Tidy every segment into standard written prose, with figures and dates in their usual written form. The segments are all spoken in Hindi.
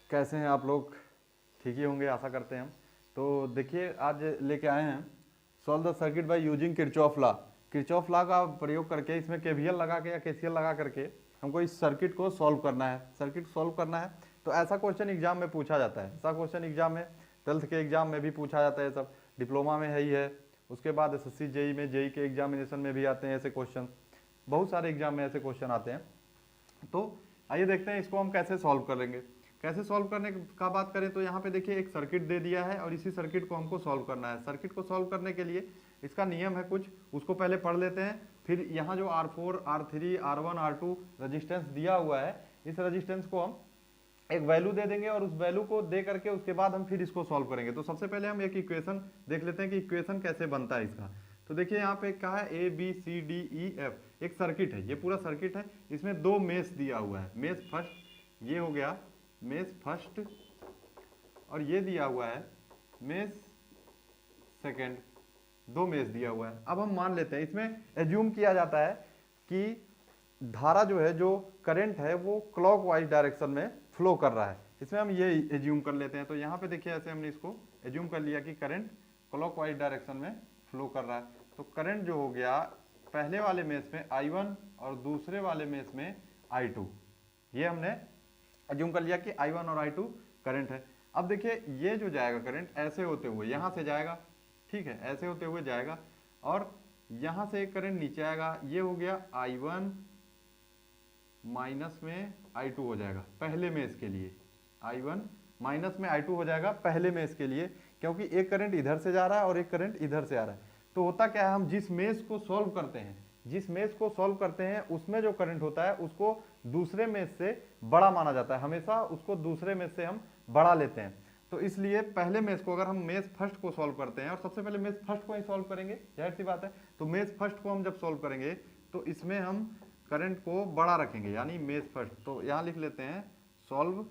कैसे हैं आप लोग? ठीक ही होंगे, आशा करते हैं हम। तो देखिए, आज लेके आए हैं solve the circuit by using Kirchhoff law. Kirchhoff law का प्रयोग करके, इसमें केवीएल लगा के या केसीएल लगा करके हमको इस सर्किट को सॉल्व करना है। सर्किट सॉल्व करना है तो ऐसा क्वेश्चन एग्जाम में पूछा जाता है। ऐसा क्वेश्चन एग्जाम में, 12th के एग्जाम में भी पूछा जाता है। सब डिप्लोमा में है ही है, उसके बाद एसएससी जेई में, जेई के एग्जामिनेशन में भी आते हैं ऐसे क्वेश्चन। बहुत सारे एग्जाम में ऐसे क्वेश्चन आते हैं। तो आइए देखते हैं इसको हम कैसे सॉल्व करेंगे। कैसे सॉल्व करने का बात करें तो यहाँ पे देखिए एक सर्किट दे दिया है और इसी सर्किट को हमको सॉल्व करना है। सर्किट को सॉल्व करने के लिए इसका नियम है कुछ, उसको पहले पढ़ लेते हैं। फिर यहाँ जो R4, R3, R1, R2 resistance दिया हुआ है, इस रजिस्टेंस को हम एक वैल्यू दे देंगे और उस वैल्यू को दे करके उसके बाद हम फिर इसको सॉल्व करेंगे। तो सबसे पहले हम एक इक्वेशन देख लेते हैं कि इक्वेशन कैसे बनता है इसका। तो देखिए यहाँ पे क्या है, A B C D E F, एक सर्किट है, ये पूरा सर्किट है। इसमें दो मेश दिया हुआ है, मेश फर्स्ट, ये हो गया मेश फर्स्ट, और ये दिया हुआ है मेश सेकेंड। दो मेश दिया हुआ है। अब हम मान लेते हैं, इसमें एज्यूम किया जाता है कि धारा जो है, जो करंट है, वो क्लॉकवाइज डायरेक्शन में फ्लो कर रहा है। इसमें हम ये एज्यूम कर लेते हैं। तो यहाँ पे देखिए ऐसे हमने इसको एज्यूम कर लिया कि करंट क्लॉकवाइज डायरेक्शन में फ्लो कर रहा है। तो करंट जो हो गया, पहले वाले मेश में I1 और दूसरे वाले मेश में I2, ये हमने एज्यूम कर लिया कि I1 और I2 करंट है। अब देखिए ये जो जाएगा करंट ऐसे होते हुए यहाँ से जाएगा, ठीक है, ऐसे होते हुए जाएगा और यहाँ से एक करंट नीचे आएगा। ये हो गया I1 माइनस में I2 हो जाएगा पहले मेश के लिए। I1 माइनस में I2 हो जाएगा पहले मेश के लिए, क्योंकि एक करंट इधर से जा रहा है और एक करंट इधर से आ रहा है। तो होता क्या है, हम जिस मेश को सॉल्व करते हैं, जिस मेश को सॉल्व करते हैं उसमें जो करंट होता है उसको दूसरे मेश से बड़ा माना जाता है। हमेशा उसको दूसरे मेश से हम बड़ा लेते हैं। तो इसलिए पहले मेश को, अगर हम मेश फर्स्ट को सॉल्व करते हैं, और सबसे पहले मेश फर्स्ट को ही सॉल्व करेंगे, जाहिर सी बात है। तो मेश फर्स्ट को हम जब सॉल्व करेंगे तो इसमें हम करंट को बड़ा रखेंगे, यानी मेश फर्स्ट। तो यहां लिख लेते हैं solve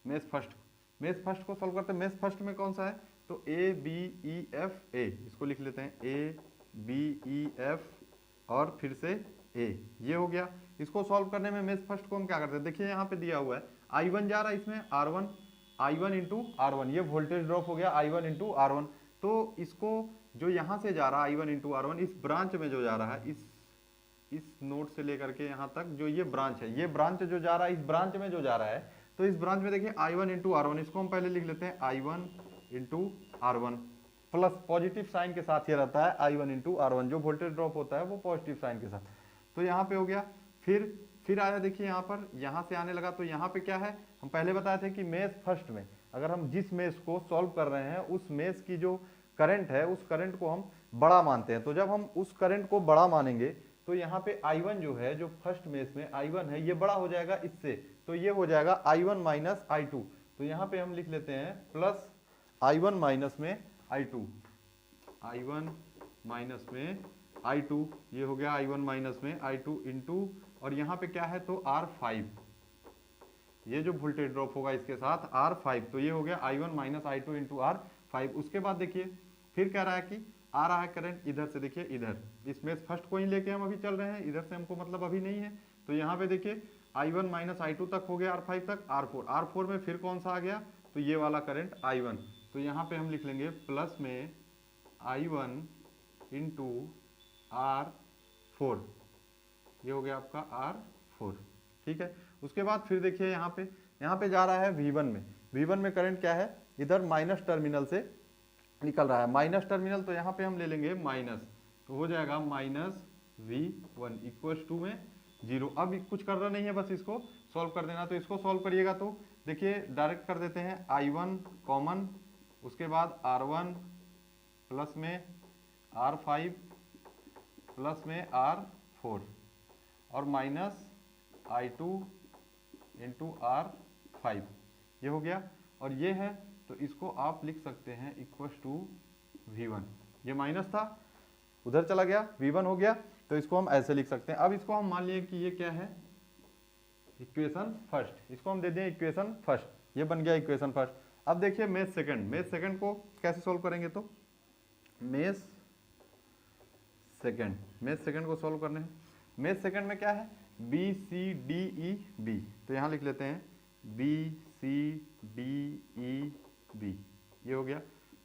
mesh first. Mesh first को सॉल्व करते हैं। मेश फर्स्ट में कौन सा है, तो A B E F A, इसको लिख लेते हैं ए बी ई एफ और फिर से ए, ये हो गया। इसको सॉल्व करने में मेश फर्स्ट को हम क्या करते हैं, देखिए यहाँ पे दिया हुआ है I1 जा रहा है इसमें, R1, I1 इंटू R1, ये वोल्टेज ड्रॉप हो गया I1 इंटू R1। तो इसको जो यहाँ से जा रहा है I1 इंटू R1, इस ब्रांच में जो जा रहा है, इस नोड से लेकर के यहाँ तक जो ये ब्रांच है, ये ब्रांच जो जा रहा है, इस ब्रांच में जो जा रहा है, तो इस ब्रांच में देखिए I1 इंटू R1, इसको हम पहले लिख लेते हैं I1 into R1, plus positive sign के साथ ये रहता है I1 इंटू R1, जो वोल्टेज ड्रॉप होता है वो पॉजिटिव साइन के साथ। तो यहाँ पे हो गया। फिर आया, देखिए यहाँ पर, यहाँ से आने लगा। तो यहाँ पे क्या है, हम पहले बताए थे कि मेश फर्स्ट में अगर हम जिस मेश को सॉल्व कर रहे हैं उस मेश की जो करंट है, उस करंट को हम बड़ा मानते हैं। तो जब हम उस करंट को बड़ा मानेंगे तो यहाँ पे I1 जो है, जो फर्स्ट मेश में I1 है, ये बड़ा हो जाएगा इससे। तो ये हो जाएगा I1 माइनस I2। तो यहाँ पे हम लिख लेते हैं प्लस I1 माइनस में I2, I1 माइनस में I2, ये हो गया I1 माइनस में I2 इंटू, और यहाँ पे क्या है, तो R5, ये जो वोल्टेज ड्रॉप होगा इसके साथ R5, तो ये हो गया I1 minus I2 into R5। उसके बाद देखिए फिर कह रहा है कि आ रहा है करंट इधर से, देखिए इधर, इस मेश फर्स्ट को ही लेके हम अभी चल रहे हैं, इधर से हमको मतलब अभी नहीं है। तो यहाँ पे देखिए I1 माइनस I2 तक हो गया, R5 तक, R4 में फिर कौन सा आ गया, तो ये वाला करंट I1। तो यहाँ पे हम लिख लेंगे प्लस में I1 इंटू R4, ये हो गया आपका R4, ठीक है। उसके बाद फिर देखिए यहाँ पे जा रहा है V1 में। V1 में करंट क्या है, इधर माइनस टर्मिनल से निकल रहा है, माइनस टर्मिनल। तो यहाँ पे हम ले लेंगे माइनस, तो हो जाएगा माइनस V1 इक्वल टू में 0। अब कुछ करना नहीं है, बस इसको सॉल्व कर देना। तो इसको सॉल्व करिएगा तो देखिए डायरेक्ट कर देते हैं, I1 कॉमन, उसके बाद R1 प्लस में R5 प्लस में R4 और माइनस I2 इंटू R5, ये हो गया। और ये है, तो इसको आप लिख सकते हैं इक्वल टू V1, ये माइनस था उधर चला गया, V1 हो गया। तो इसको हम ऐसे लिख सकते हैं। अब इसको हम मान लिए कि ये क्या है, इक्वेशन फर्स्ट, इसको हम दे दें इक्वेशन फर्स्ट, ये बन गया इक्वेशन फर्स्ट। अब देखिए मेश सेकंड को कैसे सोल्व करेंगे, तो मेश सेकंड को सोल्व करने हैं। मेश सेकंड में क्या है, B C D E B, तो यहाँ लिख लेते हैं B C D E B, ये हो गया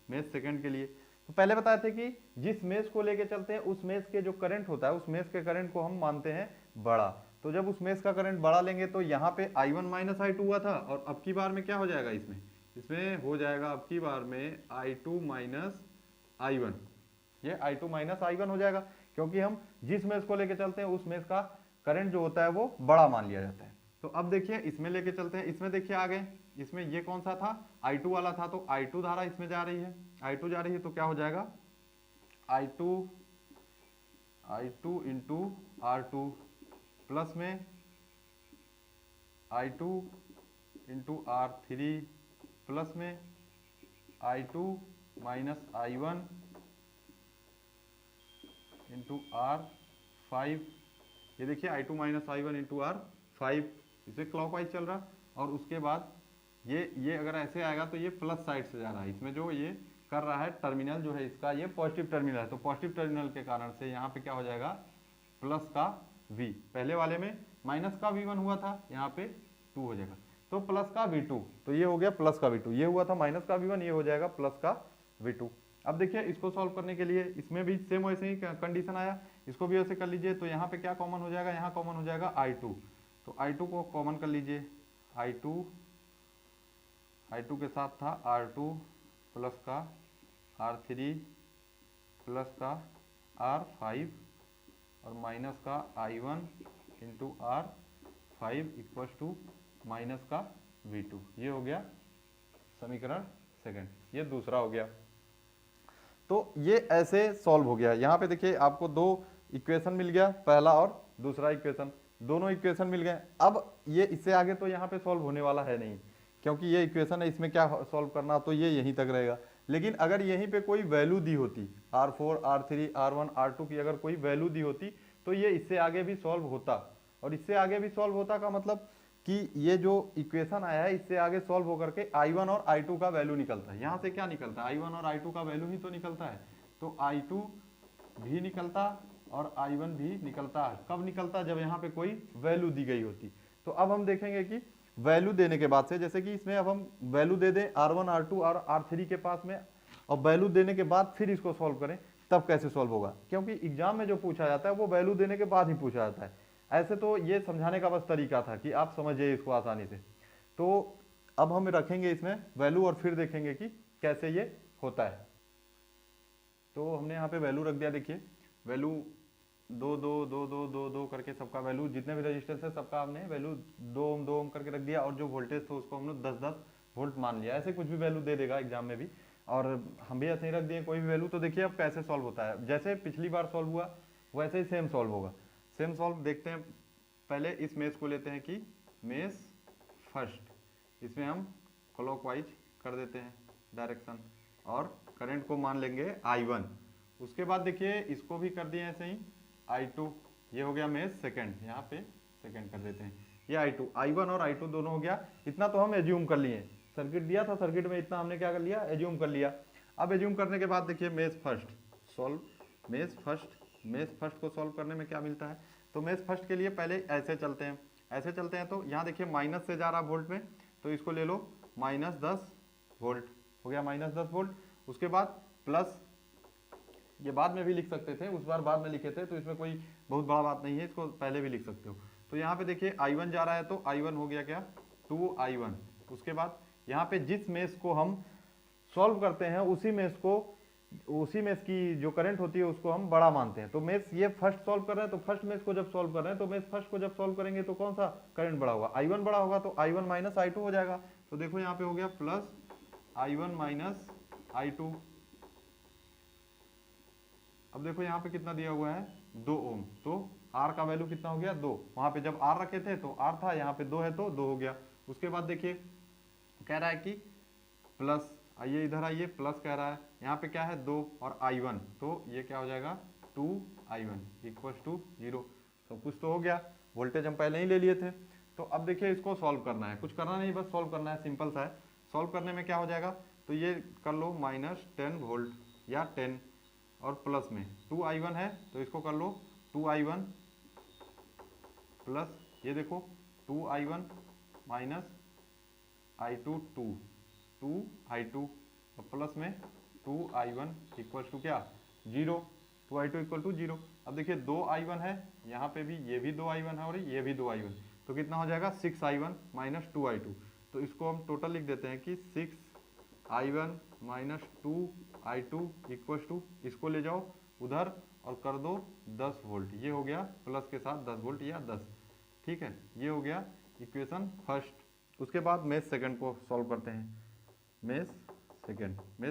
मेष सेकंड के लिए। तो पहले बताए थे कि जिस मेष को लेके चलते हैं उस मेष के जो करंट होता है उस मेष के करंट को हम मानते हैं बड़ा। तो जब उस मेष का करंट बड़ा लेंगे तो यहाँ पे I1 माइनस I2 हुआ था, और अब की बार में क्या हो जाएगा, इसमें हो जाएगा अब की बार में I2 माइनस I1, ये I2 माइनस I1 हो जाएगा, क्योंकि हम जिस मेष को लेके चलते हैं उस मेष का करंट जो होता है वो बड़ा मान लिया जाता है। तो अब देखिए इसमें लेके चलते हैं, इसमें देखिए आगे, इसमें ये कौन सा था, I2 वाला था, तो I2 धारा इसमें जा रही है, I2 जा रही है, तो क्या हो जाएगा I2 इंटू R2 प्लस में I2 इंटू R3 प्लस में I2 minus I1 into R5, ये देखिए I2 minus I1 into R5, इसे क्लॉकवाइज चल रहा, और उसके बाद ये अगर ऐसे आएगा तो ये प्लस साइड से जा रहा है, इसमें जो ये कर रहा है टर्मिनल जो है इसका ये पॉजिटिव टर्मिनल है, तो पॉजिटिव टर्मिनल के कारण से यहाँ पे क्या हो जाएगा प्लस का V, पहले वाले में माइनस का V1 हुआ था, यहाँ पे 2 हो जाएगा, तो प्लस का V2, तो ये हो गया प्लस का V2, ये हुआ था माइनस का V1, ये हो जाएगा प्लस का V2। अब देखिए इसको सॉल्व करने के लिए इसमें भी सेम वैसे ही कंडीशन आया, इसको भी वैसे कर लीजिए, तो यहाँ पे क्या कॉमन हो जाएगा, यहाँ कॉमन हो जाएगा I2, तो I2 को कॉमन कर लीजिए, I2 के साथ था R2 प्लस का R3 प्लस का R5 और माइनस का I1 into R5 equals to minus का V2, ये हो गया समीकरण सेकंड, ये दूसरा हो गया। तो ये ऐसे सॉल्व हो गया। यहाँ पे देखिए आपको दो इक्वेशन मिल गया, पहला और दूसरा इक्वेशन, दोनों इक्वेशन मिल गए। अब ये इससे आगे तो यहाँ पे सॉल्व होने वाला है नहीं, क्योंकि ये इक्वेशन है, इसमें क्या सॉल्व करना, तो ये यहीं तक रहेगा। लेकिन अगर यहीं पे कोई वैल्यू दी होती, R4, R3, R1, R2 की अगर कोई वैल्यू दी होती तो ये इससे आगे भी सॉल्व होता, और इससे आगे भी सॉल्व होता का मतलब कि ये जो इक्वेशन आया है इससे आगे सॉल्व होकर के I1 और I2 का वैल्यू निकलता है। यहाँ से क्या निकलता है, I1 और I2 का वैल्यू ही तो निकलता है, तो I2 भी निकलता और I1 भी निकलता है। कब निकलता, जब यहाँ पे कोई वैल्यू दी गई होती। तो अब हम देखेंगे कि वैल्यू देने के बाद से, जैसे कि इसमें अब हम वैल्यू दे दें R1, R2 और R3 के पास में, और वैल्यू देने के बाद फिर इसको सॉल्व करें, तब कैसे सॉल्व होगा, क्योंकि एग्जाम में जो पूछा जाता है वो वैल्यू देने के बाद ही पूछा जाता है। ऐसे तो ये समझाने का बस तरीका था कि आप समझिए इसको आसानी से। तो अब हम रखेंगे इसमें वैल्यू और फिर देखेंगे कि कैसे ये होता है। तो हमने यहाँ पे वैल्यू रख दिया, देखिए वैल्यू 2 2 2 2 2 2 करके सबका वैल्यू, जितने भी रजिस्टेंस है सबका हमने वैल्यू 2 ओम 2 ओम करके रख दिया, और जो वोल्टेज था उसको हमने 10-10 वोल्ट मान लिया। ऐसे कुछ भी वैल्यू दे देगा एग्जाम में भी, और हम भी ऐसे ही रख दिए कोई भी वैल्यू। तो देखिए अब कैसे सॉल्व होता है, जैसे पिछली बार सॉल्व हुआ वैसे ही सेम सॉल्व होगा। सेम सॉल्व देखते हैं, पहले इस मेष को लेते हैं कि मेष फर्स्ट, इसमें हम क्लॉकवाइज कर देते हैं डायरेक्शन, और करंट को मान लेंगे I1। उसके बाद देखिए इसको भी कर दिए ऐसे ही I2, ये हो गया मेष सेकंड, यहाँ पे सेकंड कर देते हैं, ये I2, I1 और I2 दोनों हो गया। इतना तो हम एज्यूम कर लिए, सर्किट दिया था, सर्किट में इतना हमने क्या कर लिया, एज्यूम कर लिया। अब एज्यूम करने के बाद देखिए मेष फर्स्ट सॉल्व, मेष फर्स्ट को सॉल्व करने में क्या मिलता है, तो मेष फर्स्ट के लिए पहले ऐसे चलते हैं, तो यहाँ देखिए माइनस से जा रहा वोल्ट में, तो इसको ले लो -10 वोल्ट, हो गया -10 वोल्ट। उसके बाद प्लस, ये बाद में भी लिख सकते थे, उस बार बाद में लिखे थे, तो इसमें कोई बहुत बड़ा बात नहीं है, इसको पहले भी लिख सकते हो। तो यहाँ पे देखिए I1 जा रहा है, तो I1 हो गया क्या 2I1। उसके बाद यहाँ पे जिस मेष को हम सॉल्व करते हैं उसी मेष की जो करंट होती है उसको हम बड़ा मानते हैं। तो मेष ये फर्स्ट सॉल्व कर रहे हैं, तो फर्स्ट मेष को जब सॉल्व कर रहे हैं तो मेष फर्स्ट को जब सॉल्व करेंगे तो कौन सा करंट बड़ा होगा, I1 बड़ा होगा, तो I1 माइनस I2 हो जाएगा। तो देखो यहाँ पे हो गया प्लस I1 माइनस I2। अब देखो यहाँ पे कितना दिया हुआ है 2 ओम, तो R का वैल्यू कितना हो गया 2, वहां पे जब R रखे थे तो R था, यहाँ पे 2 है तो 2 हो गया। उसके बाद देखिए कह रहा है कि प्लस, आइए इधर आइए, प्लस कह रहा है, यहाँ पे क्या है 2 और I1, तो ये क्या हो जाएगा 2I1 इक्वल्स टू 0। सब कुछ तो हो गया, वोल्टेज हम पहले ही ले लिए थे। तो अब देखिए इसको सॉल्व करना है, कुछ करना नहीं, बस सॉल्व करना है, सिंपल सा है। सॉल्व करने में क्या हो जाएगा, तो ये कर लो -10 वोल्ट या 10, और प्लस में 2I1 है तो इसको कर लो 2I1 प्लस, ये देखो 2I1 माइनस I2 2 I2 और प्लस में 2I1 इक्वल टू क्या 0, 2I2 इक्वल टू 0। अब देखिए 2I1 है, यहाँ पे भी ये भी 2I1 है और ये भी 2I1, तो कितना हो जाएगा 6I1 माइनस 2I2। तो इसको हम टोटल लिख देते हैं कि 6I1 minus 2I2 equal to, इसको ले जाओ उधर और कर दो 10 वोल्ट, ये हो गया प्लस के साथ 10 वोल्ट या 10। ठीक है, ये हो गया इक्वेशन फर्स्ट। उसके बाद मेष सेकंड को सॉल्व करते हैं। मेष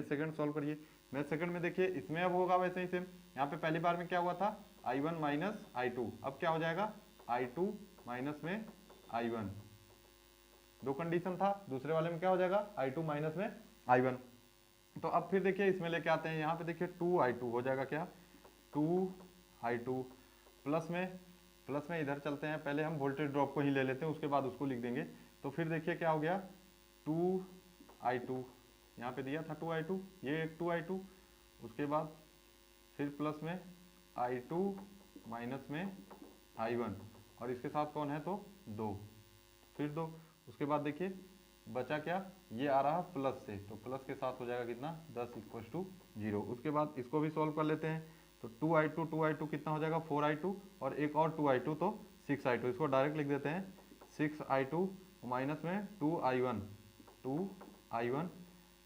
सेकंड सॉल्व करिए। मेष सेकंड में देखिए इसमें अब होगा वैसे ही सेम, यहाँ पे पहली बार में क्या हुआ था I1 माइनस I2, अब क्या हो जाएगा I2 माइनस में I1, दो कंडीशन था। दूसरे वाले में क्या हो जाएगा I2 माइनस में I1। तो अब फिर देखिए इसमें लेके आते हैं, यहाँ पे देखिए 2I2 हो जाएगा क्या 2I2 प्लस में इधर चलते हैं, पहले हम वोल्टेज ड्रॉप को ही ले लेते हैं, उसके बाद उसको लिख देंगे। तो फिर देखिए क्या हो गया 2I2, यहाँ पे दिया था 2I2, ये एक 2I2, उसके बाद फिर प्लस में I2 माइनस में I1 और इसके साथ कौन है तो 2, फिर 2। उसके बाद देखिए बचा क्या, ये आ रहा प्लस से, तो प्लस के साथ हो जाएगा कितना 10 इक्वल टू 0। उसके बाद इसको भी सॉल्व कर लेते हैं। तो 2I2 कितना हो जाएगा 4I2 और एक और 2I2 तो 6I2, इसको डायरेक्ट लिख देते हैं 6I2 माइनस में 2I1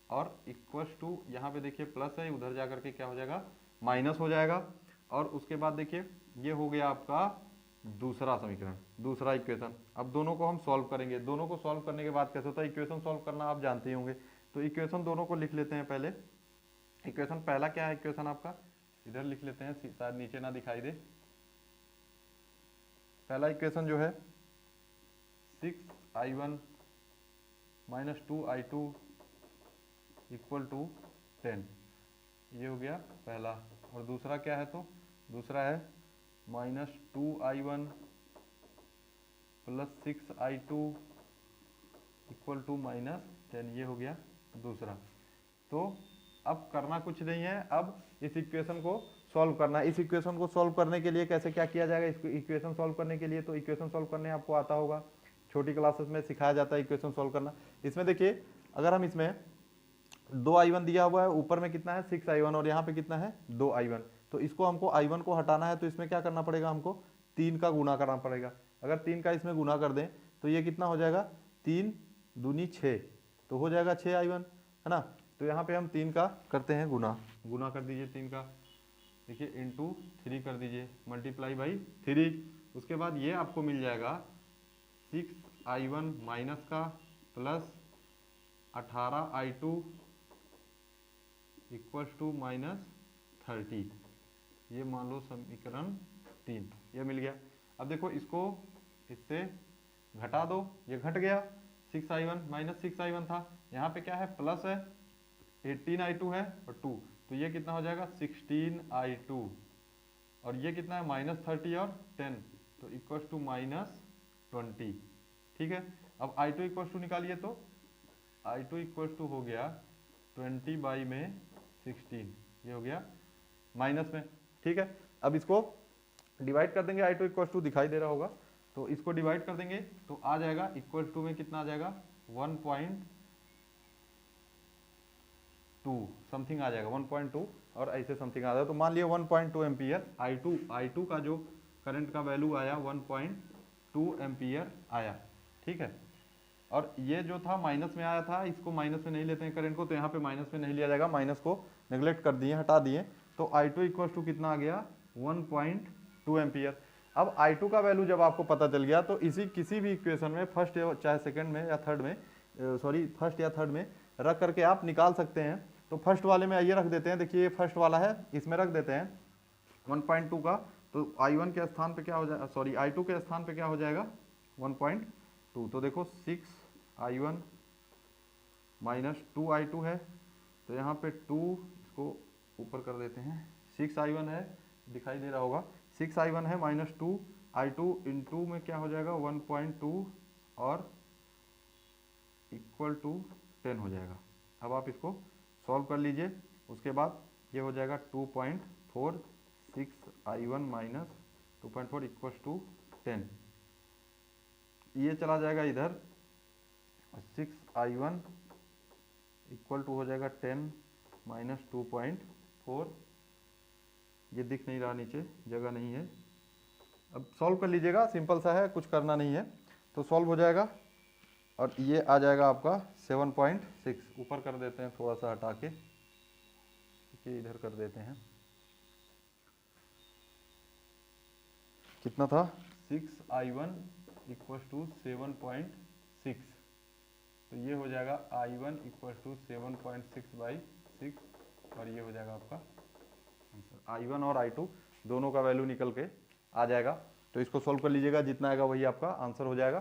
और इक्वल टू, यहाँ पे देखिए प्लस है, उधर जा करके क्या हो जाएगा माइनस हो जाएगा। और उसके बाद देखिए ये हो गया आपका दूसरा समीकरण, दूसरा इक्वेशन। अब दोनों को हम सॉल्व करेंगे। दोनों को सॉल्व करने के बाद कैसे होता है, इक्वेशन सॉल्व करना आप जानते ही होंगे, तो इक्वेशन दोनों को लिख लेते हैं पहले। इक्वेशन पहला क्या है, इक्वेशन आपका इधर लिख लेते हैं, शायद नीचे ना दिखाई दे। पहला इक्वेशन जो है 6I1 minus 2I2 equal to 10, ये हो गया पहला। और दूसरा क्या है, तो दूसरा है minus 2I1 plus 6I2 equal to minus 10, ये हो गया दूसरा। तो अब करना कुछ नहीं है, अब इस इक्वेशन को सॉल्व करना है। इस इक्वेशन को सॉल्व करने के लिए कैसे क्या किया जाएगा, इसको इक्वेशन सॉल्व करने के लिए, तो इक्वेशन सॉल्व करने आपको आता होगा, छोटी क्लासेस में सिखाया जाता है इक्वेशन सॉल्व करना। इसमें देखिए अगर हम इसमें 2I1 दिया हुआ है, ऊपर में कितना है 6I1 और यहाँ पे कितना है 2I1, तो इसको हमको I1 को हटाना है, तो इसमें क्या करना पड़ेगा, हमको 3 का गुना करना पड़ेगा। अगर 3 का इसमें गुना कर दें तो ये कितना हो जाएगा 3 दूनी 6, तो हो जाएगा 6I1, है ना। तो यहाँ पे हम 3 का करते हैं गुना कर दीजिए 3 का, देखिए इंटू 3 कर दीजिए, मल्टीप्लाई बाई 3। उसके बाद ये आपको मिल जाएगा 6I1 माइनस का plus 18I2 equal to minus 30, ये मान लो समीकरण 3, ये मिल गया। अब देखो इसको इससे घटा दो, ये घट गया, 6I1 माइनस 6I1 था, यहाँ पे क्या है प्लस है 18I2 है और 2, तो ये कितना हो जाएगा 16I2 और ये कितना है माइनस 30 और 10, तो इक्वल टू माइनस 20। ठीक है, अब I2 इक्वल टू निकालिए, तो I2 इक्वल टू हो गया 20 बाई में 16, ये हो गया माइनस में। ठीक है, अब इसको डिवाइड कर देंगे, I2 इक्वल टू दिखाई दे रहा होगा, तो इसको डिवाइड कर देंगे तो आ जाएगा इक्वल टू में कितना आ जाएगा 1.2 समथिंग आ जाएगा, 1.2 और ऐसे समथिंग आ जाएगा। तो मान लिया 1.2 एम्पियर I2 का जो करंट का वैल्यू आया 1.2 एम्पियर आया। ठीक है, और ये जो था माइनस में आया था, इसको माइनस में नहीं लेते हैं करंट को, तो यहाँ पे माइनस में नहीं लिया जाएगा, माइनस को नेग्लेक्ट कर दिए, हटा दिए, तो I2 इक्वल टू कितना आ गया 1.2 एम्पियर। अब I2 का वैल्यू जब आपको पता चल गया, तो इसी किसी भी इक्वेशन में फर्स्ट चाहे सेकंड में या थर्ड में, फर्स्ट या थर्ड में रख करके आप निकाल सकते हैं। तो फर्स्ट वाले में ये रख देते हैं, देखिए ये फर्स्ट वाला है, इसमें रख देते हैं 1.2 का, तो I1 के स्थान पे क्या हो जाएगा, सॉरी I2 के स्थान पे क्या हो जाएगा 1.2, तो देखो 6I1 माइनस 2I2 है, तो यहाँ पे 2 इसको ऊपर कर देते हैं, 6I1 है, दिखाई दे रहा होगा, 6I1 है माइनस 2I2 इंटू में क्या हो जाएगा 1.2 और इक्वल टू 10 हो जाएगा। अब आप इसको सॉल्व कर लीजिए, उसके बाद ये हो जाएगा 2.4, 6I1 माइनस 2.4 इक्वल टू 10, ये चला जाएगा इधर 6i1 इक्वल टू हो जाएगा 10 माइनस 2.4। ये दिख नहीं रहा, नीचे जगह नहीं है। अब सॉल्व कर लीजिएगा, सिंपल सा है, कुछ करना नहीं है। तो सॉल्व हो जाएगा और ये आ जाएगा आपका 7.6। ऊपर कर देते हैं थोड़ा सा हटा के, कि इधर कर देते हैं। कितना था? 6i1 equal to 7.6। तो ये हो जाएगा i1 इक्वल टू 7.6/6 और ये हो जाएगा आपका आंसर। i1 और i2 दोनों का वैल्यू निकल के आ जाएगा। तो इसको सोल्व कर लीजिएगा, जितना आएगा वही आपका आंसर हो जाएगा।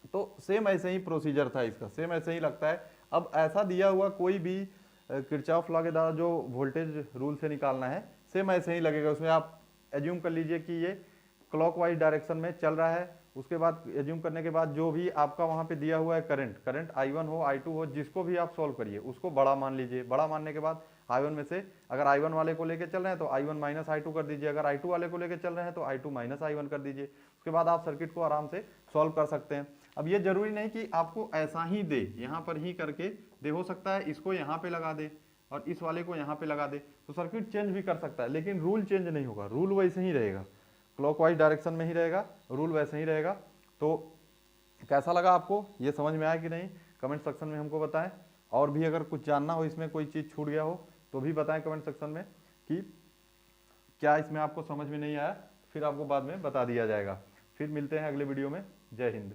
तो सेम ऐसे ही प्रोसीजर था इसका, सेम ऐसे ही लगता है। अब ऐसा दिया हुआ कोई भी किरचॉफ लॉ के द्वारा जो वोल्टेज रूल से निकालना है, सेम ऐसे ही लगेगा। उसमें आप एज्यूम कर लीजिए कि ये क्लॉकवाइज डायरेक्शन में चल रहा है। उसके बाद एज्यूम करने के बाद जो भी आपका वहाँ पे दिया हुआ है करंट i1 हो i2 हो, जिसको भी आप सॉल्व करिए उसको बड़ा मान लीजिए। बड़ा मानने के बाद i1 में से अगर i1 वाले को लेके चल रहे हैं तो i1 माइनस i2 कर दीजिए, अगर i2 वाले को लेके चल रहे हैं तो i2 माइनस i1 कर दीजिए। उसके बाद आप सर्किट को आराम से सॉल्व कर सकते हैं। अब ये जरूरी नहीं कि आपको ऐसा ही दे, यहाँ पर ही करके दे, हो सकता है इसको यहाँ पे लगा दे और इस वाले को यहाँ पे लगा दे, तो सर्किट चेंज भी कर सकता है, लेकिन रूल चेंज नहीं होगा। रूल वैसे ही रहेगा, क्लॉकवाइज डायरेक्शन में ही रहेगा, रूल वैसे ही रहेगा। तो कैसा लगा आपको, ये समझ में आया कि नहीं, कमेंट सेक्शन में हमको बताएं। और भी अगर कुछ जानना हो, इसमें कोई चीज़ छूट गया हो तो भी बताएं कमेंट सेक्शन में कि क्या इसमें आपको समझ में नहीं आया, फिर आपको बाद में बता दिया जाएगा। फिर मिलते हैं अगले वीडियो में। जय हिंद।